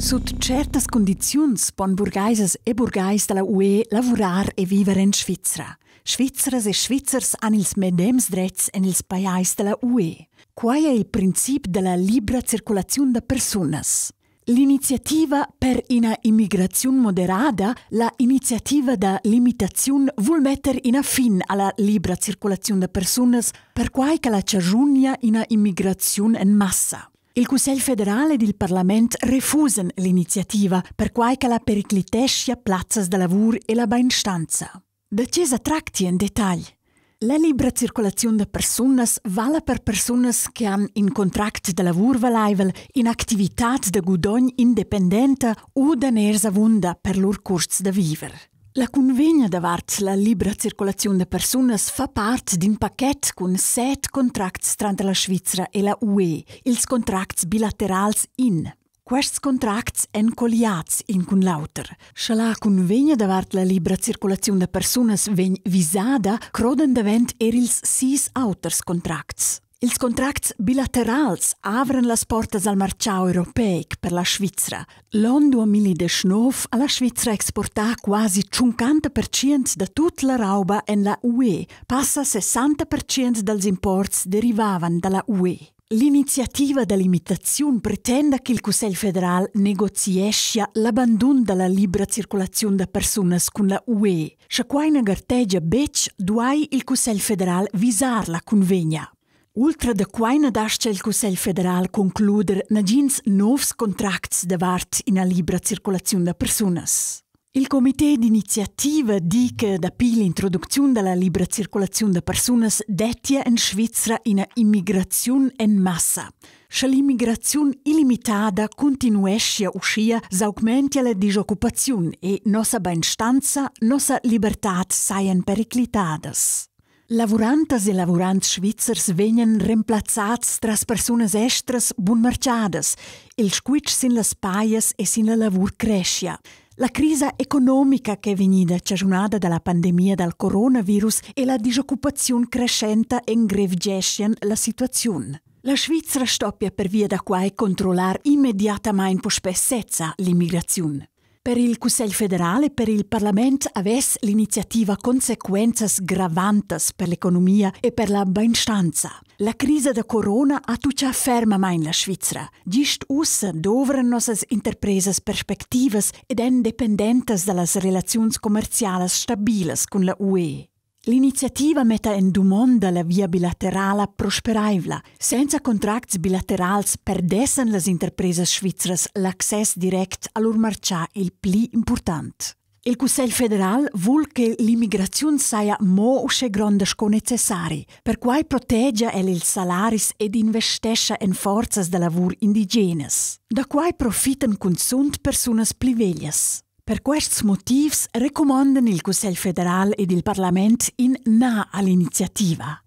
Sotto certe condizioni pon burgaises e burgais della UE lavorar e vivere in Svizzera. Svizzeras e svizzers han ils medems drets en ils pajais della UE. Quai è il principio della libera circolazione da personas. L'iniziativa per una immigrazione moderata, la iniziativa da limitazione, vuol mettere in fin alla libera circolazione da personas per quai che la cagiunia una immigrazione in massa. Il Consiglio federale ed il Parlamento refusano l'iniziativa per quai che la periclitescia plazzas da lavoro e la benstanza. Da cesa tracti in dettaglio. La libera circolazione de personas vale per personas che hanno in contract de lavoro valaivel in attivitat de gudogn independente o de nersa vunda per lor corsi de viver. La convegna davart la libera circolazione de personas fa part d'un paquet con 7 contracts tra la Svizzera e la UE, ils contracts bilaterals in. Questi contracts en colliats in con l'auter. Se la convegna davart la libera circolazione de personas ven visada, croden davent ils 6 auters contracts. Ils contracts bilaterals avran las portas al marciao europeic per la Svizzera. L'anno 2019 alla Svizzera exportà quasi 50% da tutta la roba en la UE, passa 60% dels imports derivavan dalla UE. L'iniziativa da limitazione pretende che il Consiglio federale negoziescia l'abbandono della libera circolazione da personas con la UE. Se quaina garteggia bec, duai il Consiglio federale visar la convegna. Oltre da quaina dascia il Consiglio federale concluder negins novs contracts davart in la libera circolazione da personas. Il Comité d'Iniziativa di che da l'introduzione della libera circolazione da personas detia in Svizzera una immigrazione in massa. Se l'immigrazione illimitata continuesce a uscire, s'augmenta la disoccupazione e nostra benstanza, nostra libertà saien periclitadas. Lavorantes e lavorants svizzers vengono reemplazzati tra personas estras bunmarciadas. Il squitch sin las paias e sin la lavur crescia. La crisi economica che è venuta cagiunata dalla pandemia del coronavirus e la disoccupazione crescente ingrevigescono la situazione. La Svizzera stoppia per via da quai controllare immediatamente per spessezza l'immigrazione. Per il Consiglio federale e per il Parlamento avesse l'iniziativa conseguenze gravantes per l'economia e per la benstanza. La crisi da corona ha tocciato fermamente la Svizzera. Gist ussa dovran nossas interpresas perspectivas ed en dependentes dalle relazioni commerciali stabili con la UE. L'iniziativa mette in domanda la via bilaterale prosperaivla. Senza contracts bilaterals perdessen les interpresas svizzeras l'access direct al lor marcià il pli important. Il Consiglio federale vuol che l'immigrazione sia mo usce grandesco necessari, per quai protegge il salaris ed investesce in forzas de lavoro indigenes, da quai profitano consum personas pli veglias. Per questi motivi raccomandano il Consiglio federale ed il Parlamento in na all'iniziativa.